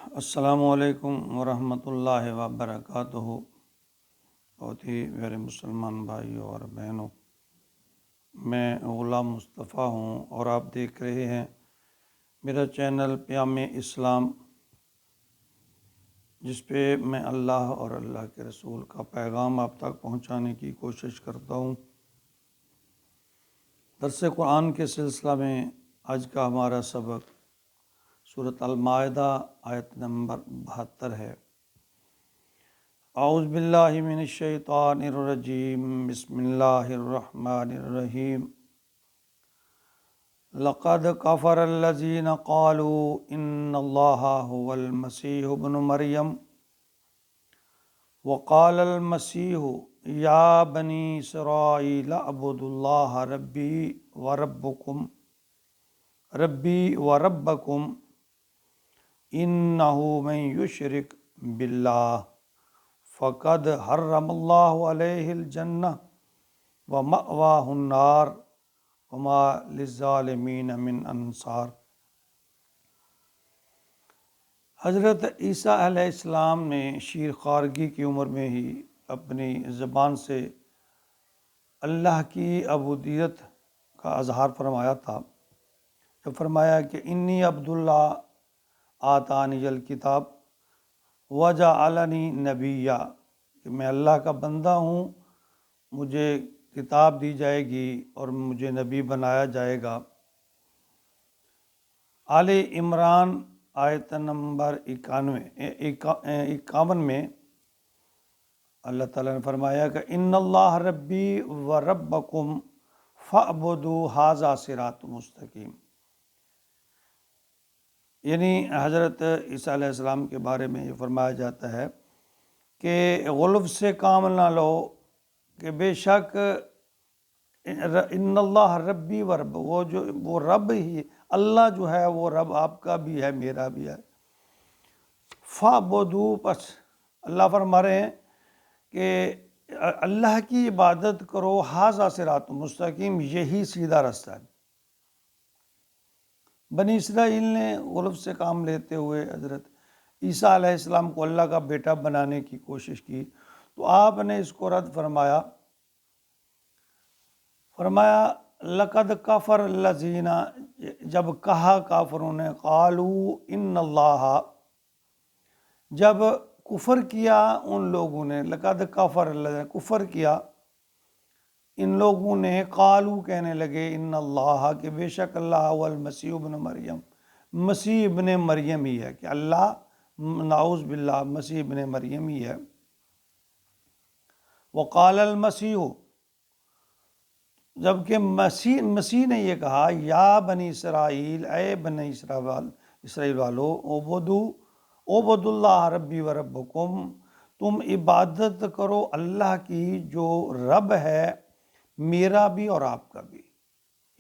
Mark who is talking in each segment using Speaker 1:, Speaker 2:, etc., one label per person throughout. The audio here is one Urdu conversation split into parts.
Speaker 1: السلام علیکم ورحمۃ اللہ وبرکاتہ۔ بہت ہی میرے مسلمان بھائیوں اور بہنوں، میں غلام مصطفیٰ ہوں اور آپ دیکھ رہے ہیں میرا چینل پیام اسلام، جس پہ میں اللہ اور اللہ کے رسول کا پیغام آپ تک پہنچانے کی کوشش کرتا ہوں۔ درس قرآن کے سلسلہ میں آج کا ہمارا سبق سورۃ المائدہ آیت نمبر 72 ہے۔ اعوذ باللہ من الشیطان الرجیم، بسم اللہ الرحمن الرحیم۔ لقد کفر الذین قالوا ان اللہ هو المسیح ابن مریم وقال المسیح یا بنی اسرائیل اعبدوا اللہ ربی وربکم انہ من یشرک باللہ فقد حرم اللہ علیہ الجنہ ومأواہ النار وما للظالمین من انصار۔ حضرت عیسیٰ علیہ السلام نے شیر خارگی کی عمر میں ہی اپنی زبان سے اللہ کی عبودیت کا اظہار فرمایا تھا، جب فرمایا کہ انی عبداللہ آتانی الکتاب وجعلنی نبیّا، کہ میں اللہ کا بندہ ہوں، مجھے کتاب دی جائے گی اور مجھے نبی بنایا جائے گا۔ آل عمران آیت نمبر 51 میں اللہ تعالیٰ نے فرمایا کہ ان اللہ ربی و ربکم فاعبدوا ھذا صراط مستقیم، یعنی حضرت عیسیٰ علیہ السلام کے بارے میں یہ فرمایا جاتا ہے کہ غلو سے کام نہ لو، کہ بے شک ان اللہ ربی و رب، وہ رب ہی اللہ جو ہے وہ رب آپ کا بھی ہے میرا بھی ہے۔ فاعبدوا، پس اللہ فرما رہے ہیں کہ اللہ کی عبادت کرو، ھذا صراط مستقیم، یہی سیدھا رستہ ہے۔ بنی اسرائیل نے غلو سے کام لیتے ہوئے حضرت عیسیٰ علیہ السلام کو اللہ کا بیٹا بنانے کی کوشش کی، تو آپ نے اس کو رد فرمایا۔ لقد کفر الذین، جب کہا کافروں نے، قالوا ان اللہ، جب کفر کیا ان لوگوں نے، لقد کفر الذین، کفر کیا ان لوگوں نے، قالو کہنے لگے، ان اللہ، کہ بے شک اللہ هو المسیح ابن مریم، مسیح ابن مریم ہی ہے، کہ اللہ نعوذ باللہ مسیح ابن مریم ہی ہے۔ وقال المسیح، جبکہ مسیح نے یہ کہا، یا بنی اسرائیل، اے بنی اسرائیل والو، اعبدوا اللہ ربی و ربکم، تم عبادت کرو اللہ کی جو رب ہے میرا بھی اور آپ کا بھی۔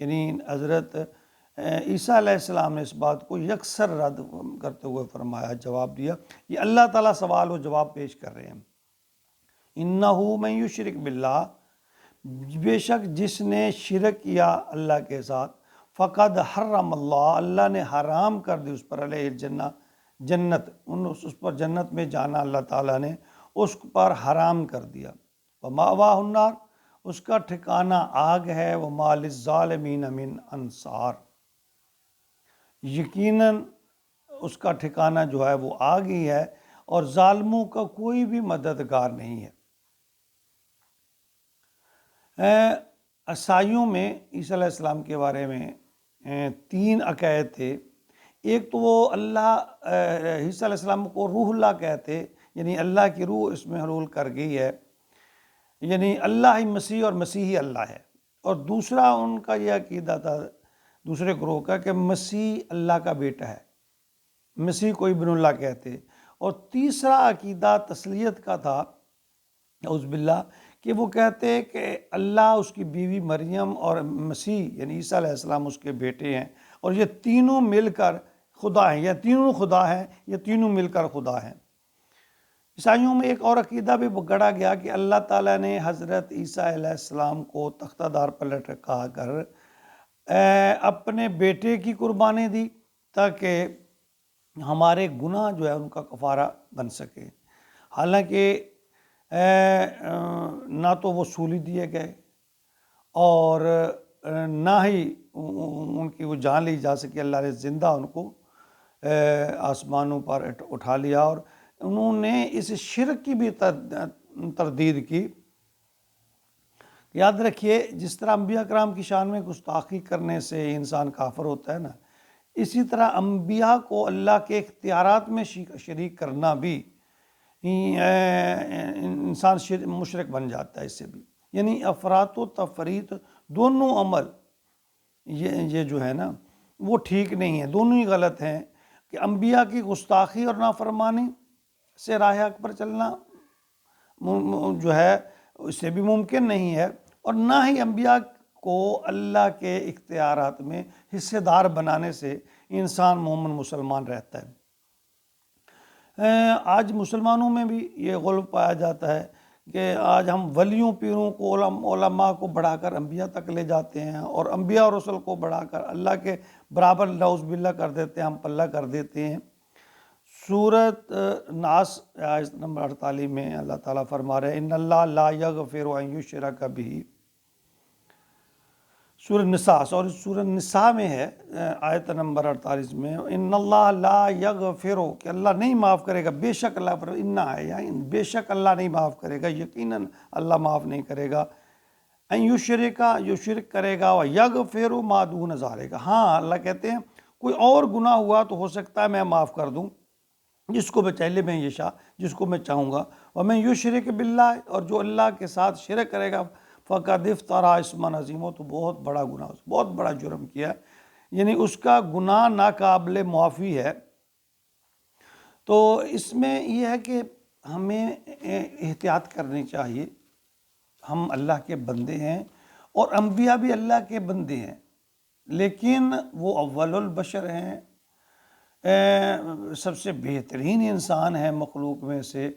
Speaker 1: یعنی حضرت عیسیٰ علیہ السلام نے اس بات کو یکسر رد کرتے ہوئے فرمایا، جواب دیا۔ یہ اللہ تعالیٰ سوال و جواب پیش کر رہے ہیں۔ انہ من یشرک باللہ، بے شک جس نے شرک کیا اللہ کے ساتھ، فقد حرم اللہ، اللہ نے حرام کر دی اس پر، علیہ الجنہ، جنت، اس پر جنت میں جانا اللہ تعالیٰ نے اس پر حرام کر دیا۔ ومأواہ النار، اس کا ٹھکانہ آگ ہے، وما للظالمین من انصار، یقیناً اس کا ٹھکانہ جو ہے وہ آگ ہی ہے اور ظالموں کا کوئی بھی مددگار نہیں ہے۔ عیسائیوں میں عیسیٰ علیہ السلام کے بارے میں 3 عقائد تھے۔ ایک تو وہ عیسیٰ علیہ السلام کو روح اللہ کہتے، یعنی اللہ کی روح اس میں حلول کر گئی ہے، یعنی اللہ ہی مسیح اور مسیح ہی اللہ ہے۔ اور دوسرا ان کا یہ عقیدہ تھا دوسرے گروہ کا کہ مسیح اللہ کا بیٹا ہے، مسیح کو ابن اللہ کہتے۔ اور تیسرا عقیدہ تسلیت کا تھا، اعوذ باللہ، کہ وہ کہتے کہ اللہ، اس کی بیوی مریم اور مسیح یعنی عیسیٰ علیہ السلام اس کے بیٹے ہیں، اور یہ تینوں مل کر خدا ہیں، یا تینوں خدا ہیں، یہ تینوں مل کر خدا ہیں۔ عیسائیوں میں ایک اور عقیدہ بھی گڑا گیا کہ اللہ تعالیٰ نے حضرت عیسیٰ علیہ السلام کو تختہ دار پر لٹکا کر اپنے بیٹے کی قربانی دی، تاکہ ہمارے گناہ جو ہے ان کا کفارہ بن سکے۔ حالانکہ نہ تو وہ سولی دیے گئے اور نہ ہی ان کی وہ جان لی جا سکی، اللہ نے زندہ ان کو آسمانوں پر اٹھا لیا، اور انہوں نے اس شرک کی بھی تردید کی۔ یاد رکھیے جس طرح انبیاء کرام کی شان میں گستاخی کرنے سے انسان کافر ہوتا ہے نا، اسی طرح انبیاء کو اللہ کے اختیارات میں شریک کرنا بھی انسان مشرک بن جاتا ہے اس سے بھی، یعنی افراط و تفریط دونوں عمل یہ جو ہے نا وہ ٹھیک نہیں ہے، دونوں ہی غلط ہیں، کہ انبیاء کی گستاخی اور نافرمانی سے راہ حق پر چلنا جو ہے اس سے بھی ممکن نہیں ہے، اور نہ ہی انبیاء کو اللہ کے اختیارات میں حصے دار بنانے سے انسان مومن مسلمان رہتا ہے۔ آج مسلمانوں میں بھی یہ غلو پایا جاتا ہے کہ آج ہم ولیوں پیروں کو علماء کو بڑھا کر انبیاء تک لے جاتے ہیں، اور انبیاء اور رسل کو بڑھا کر اللہ کے برابر نعوذ باللہ کر دیتے ہیں، ہم پلہ کر دیتے ہیں۔ سورۃ ناس آیت نمبر 48 میں اللہ تعالیٰ فرما رہے ہیں ان اللہ لا یغفر ان یشرک بہ۔ سورۃ نساء میں ہے آیت نمبر 48 میں ان اللہ لا یغفر، کہ اللہ نہیں معاف کرے گا، بے شک اللہ پر انا ہے یا بے شک اللہ نہیں معاف کرے گا، یقیناً اللہ معاف نہیں کرے گا، ان یشرکا جو شرک کرے گا، و یغفر ما دون ذالک، ہاں اللہ کہتے ہیں کوئی اور گناہ ہوا تو ہو سکتا ہے میں معاف کر دوں، جس کو میں چاہے میں یشاء، جس کو میں چاہوں گا، ومن یشرک باللہ، اور جو اللہ کے ساتھ شرک کرے گا، فقد افترى اسما عظیما، تو بہت بڑا گناہ، بہت بڑا جرم کیا، یعنی اس کا گناہ ناقابل معافی ہے۔ تو اس میں یہ ہے کہ ہمیں احتیاط کرنی چاہیے، ہم اللہ کے بندے ہیں اور انبیاء بھی اللہ کے بندے ہیں، لیکن وہ اول البشر ہیں، سب سے بہترین انسان ہے مخلوق میں سے،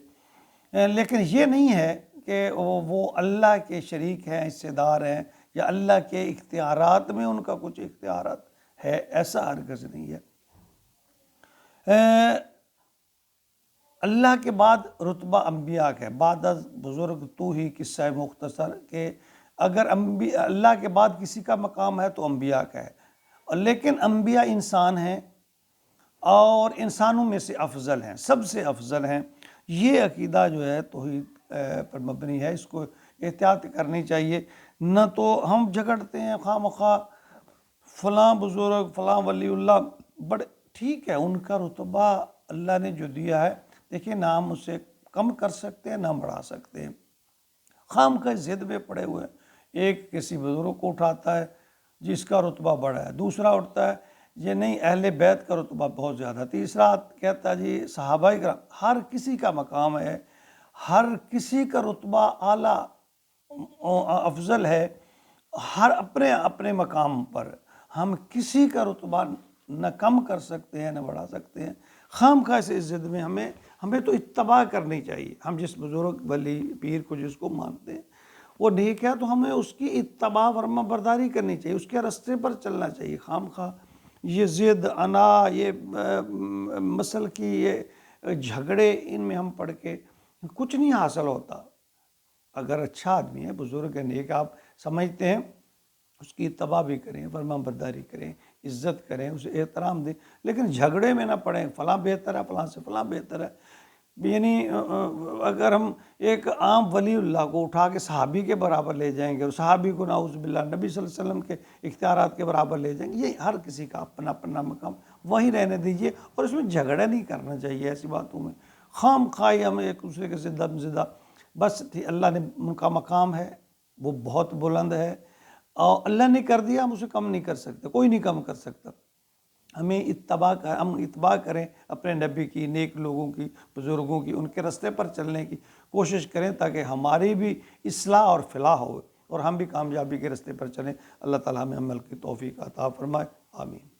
Speaker 1: لیکن یہ نہیں ہے کہ وہ اللہ کے شریک ہیں، حصے دار ہیں، یا اللہ کے اختیارات میں ان کا کچھ اختیارات ہے، ایسا ہرگز نہیں ہے۔ اللہ کے بعد رتبہ انبیاء کا ہے، بعد از بزرگ تو ہی قصہ مختصر، کہ اگر اللہ کے بعد کسی کا مقام ہے تو انبیاء کا ہے، لیکن انبیاء انسان ہیں اور انسانوں میں سے افضل ہیں، سب سے افضل ہیں۔ یہ عقیدہ جو ہے توحید پر مبنی ہے، اس کو احتیاط کرنی چاہیے، نہ تو ہم جھگڑتے ہیں خواہ مخواہ، فلاں بزرگ فلاں ولی اللہ بڑے ٹھیک ہے، ان کا رتبہ اللہ نے جو دیا ہے، دیکھیں نہ ہم اسے کم کر سکتے ہیں نہ بڑھا سکتے ہیں، خام کا ضد میں پڑے ہوئے ہیں۔ ایک کسی بزرگ کو اٹھاتا ہے جس کا رتبہ بڑا ہے، دوسرا اٹھتا ہے یہ نہیں اہل بیت کا رتبہ بہت زیادہ، تیسرا کہتا ہے جی صحابہ کرام، ہر کسی کا مقام ہے، ہر کسی کا رتبہ اعلیٰ افضل ہے، ہر اپنے اپنے مقام پر، ہم کسی کا رتبہ نہ کم کر سکتے ہیں نہ بڑھا سکتے ہیں۔ خام خواہ سے عزت میں ہمیں تو اتباع کرنی چاہیے، ہم جس بزرگ ولی پیر کو جس کو مانتے ہیں وہ نیک ہے تو ہمیں اس کی اتباع فرما برداری کرنی چاہیے، اس کے راستے پر چلنا چاہیے۔ خام خواہ یہ ضد انا، یہ مسل کی یہ جھگڑے، ان میں ہم پڑھ کے کچھ نہیں حاصل ہوتا۔ اگر اچھا آدمی ہے، بزرگ ہے، نیک آپ سمجھتے ہیں، اس کی اتباع بھی کریں، فرما برداری کریں، عزت کریں، اسے احترام دیں، لیکن جھگڑے میں نہ پڑیں فلاں بہتر ہے فلاں سے فلاں بہتر ہے۔ یعنی اگر ہم ایک عام ولی اللہ کو اٹھا کے صحابی کے برابر لے جائیں گے اور صحابی کو نعوذ باللہ نبی صلی اللہ علیہ وسلم کے اختیارات کے برابر لے جائیں گے، یہ ہر کسی کا اپنا اپنا مقام، وہیں رہنے دیجئے، اور اس میں جھگڑا نہیں کرنا چاہیے ایسی باتوں میں، خام خواہ ہم ایک دوسرے کے زدہ بس اللہ نے ان کا مقام ہے وہ بہت بلند ہے، اور اللہ نے کر دیا، ہم اسے کم نہیں کر سکتے، کوئی نہیں کم کر سکتا۔ ہم اتباع کریں اپنے نبی کی، نیک لوگوں کی، بزرگوں کی، ان کے راستے پر چلنے کی کوشش کریں تاکہ ہماری بھی اصلاح اور فلاح ہو اور ہم بھی کامیابی کے راستے پر چلیں۔ اللہ تعالیٰ ہمیں عمل کی توفیق عطا فرمائے، آمین۔